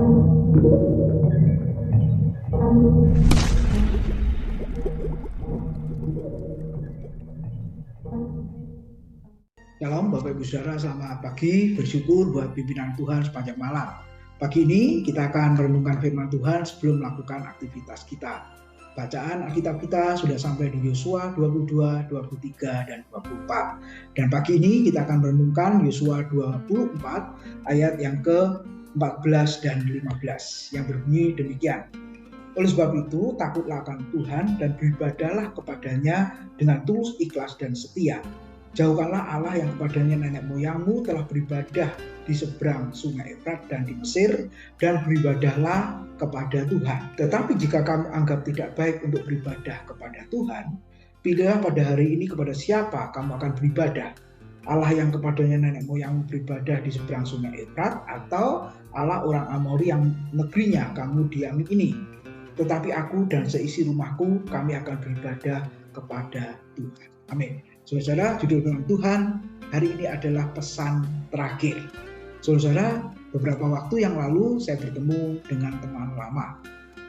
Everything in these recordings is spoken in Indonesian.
Shalom Bapak Ibu Saudara, selamat pagi. Bersyukur buat pimpinan Tuhan sepanjang malam. Pagi ini kita akan merenungkan firman Tuhan sebelum melakukan aktivitas kita. Bacaan Alkitab kita sudah sampai di Yosua 22, 23, dan 24. Dan pagi ini kita akan merenungkan Yosua 24 ayat yang ke-14 dan 15 yang berbunyi demikian. Oleh sebab itu, takutlah akan Tuhan dan beribadahlah kepadanya dengan tulus, ikhlas, dan setia. Jauhkanlah Allah yang kepadanya nenek moyangmu telah beribadah di seberang sungai Efrat dan di Mesir, dan beribadahlah kepada Tuhan. Tetapi jika kamu anggap tidak baik untuk beribadah kepada Tuhan, pilihlah pada hari ini kepada siapa kamu akan beribadah. Allah yang kepadanya nenek moyangmu beribadah di seberang sungai Efrat, atau Allah orang Amori yang negerinya kamu diami ini. Tetapi aku dan seisi rumahku, kami akan beribadah kepada Tuhan. Amin. Saudara, judul firman Tuhan hari ini adalah pesan terakhir. Saudara, beberapa waktu yang lalu saya bertemu dengan teman lama,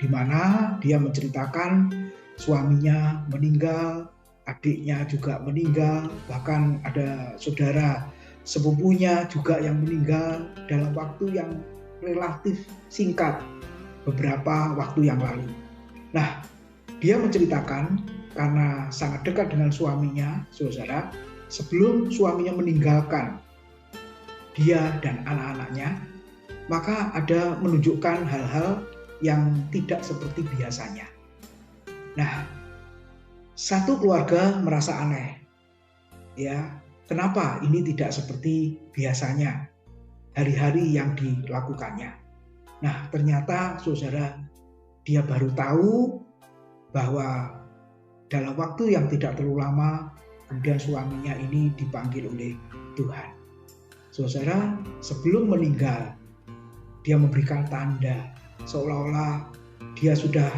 di mana dia menceritakan suaminya meninggal, adiknya juga meninggal, bahkan ada saudara sepupunya juga yang meninggal dalam waktu yang relatif singkat beberapa waktu yang lalu. Nah, dia menceritakan karena sangat dekat dengan suaminya, saudara, sebelum suaminya meninggalkan dia dan anak-anaknya, maka ada menunjukkan hal-hal yang tidak seperti biasanya. Nah, satu keluarga merasa aneh. Ya, kenapa ini tidak seperti biasanya hari-hari yang dilakukannya? Nah, ternyata saudara, dia baru tahu bahwa dalam waktu yang tidak terlalu lama, kemudian suaminya ini dipanggil oleh Tuhan. Saudara, sebelum meninggal, dia memberikan tanda seolah-olah dia sudah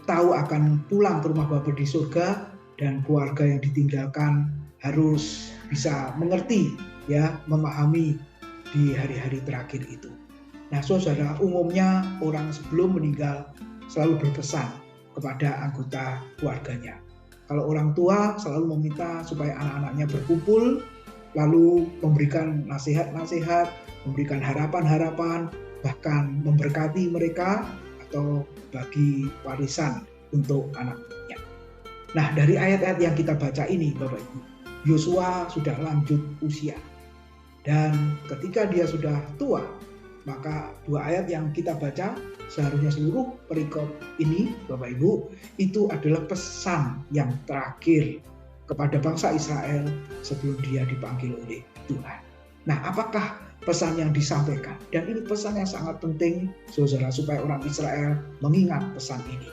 tahu akan pulang ke rumah Bapa di surga, dan keluarga yang ditinggalkan harus bisa mengerti, ya, memahami di hari-hari terakhir itu. Nah, saudara, umumnya orang sebelum meninggal selalu berpesan kepada anggota keluarganya. Kalau orang tua selalu meminta supaya anak-anaknya berkumpul, lalu memberikan nasihat-nasihat, memberikan harapan-harapan, bahkan memberkati mereka atau bagi warisan untuk anak-anaknya. Nah, dari ayat-ayat yang kita baca ini, Bapak Ibu, Yosua sudah lanjut usia. Dan ketika dia sudah tua, maka dua ayat yang kita baca, seharusnya seluruh perikop ini, Bapak Ibu, itu adalah pesan yang terakhir kepada bangsa Israel sebelum dia dipanggil oleh Tuhan. Nah, apakah pesan yang disampaikan? Dan ini pesan yang sangat penting, saudara, supaya orang Israel mengingat pesan ini.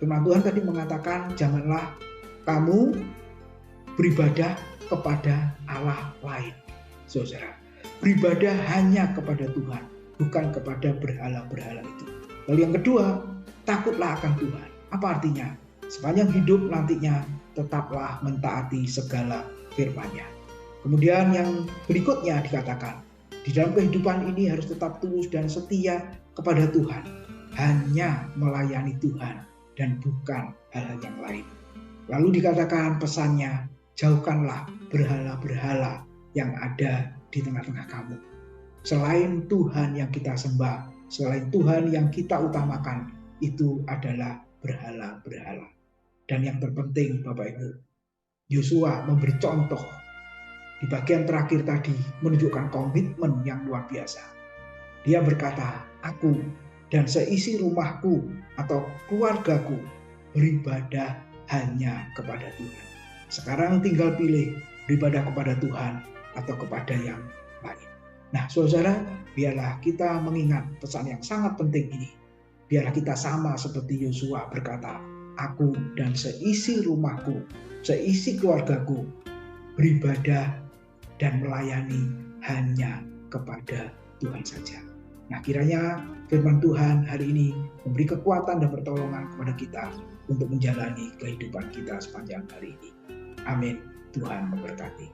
Firman Tuhan tadi mengatakan, janganlah kamu beribadah kepada Allah lain. Saudara, beribadah hanya kepada Tuhan, bukan kepada berhala-berhala itu. Lalu yang kedua, takutlah akan Tuhan. Apa artinya? Sepanjang hidup nantinya tetaplah mentaati segala firman-Nya. Kemudian yang berikutnya dikatakan, di dalam kehidupan ini harus tetap tulus dan setia kepada Tuhan. Hanya melayani Tuhan dan bukan hal-hal yang lain. Lalu dikatakan pesannya, jauhkanlah berhala-berhala yang ada di tengah-tengah kamu. Selain Tuhan yang kita sembah, selain Tuhan yang kita utamakan, itu adalah berhala-berhala. Dan yang terpenting, Bapak Ibu, Yosua memberi contoh di bagian terakhir tadi, menunjukkan komitmen yang luar biasa. Dia berkata, aku dan seisi rumahku atau keluargaku beribadah hanya kepada Tuhan. Sekarang tinggal pilih beribadah kepada Tuhan atau kepada yang lain. Nah, saudara, biarlah kita mengingat pesan yang sangat penting ini. Biarlah kita sama seperti Yosua berkata, aku dan seisi rumahku, seisi keluargaku beribadah dan melayani hanya kepada Tuhan saja. Nah, kiranya firman Tuhan hari ini memberi kekuatan dan pertolongan kepada kita untuk menjalani kehidupan kita sepanjang hari ini. Amin. Tuhan memberkati.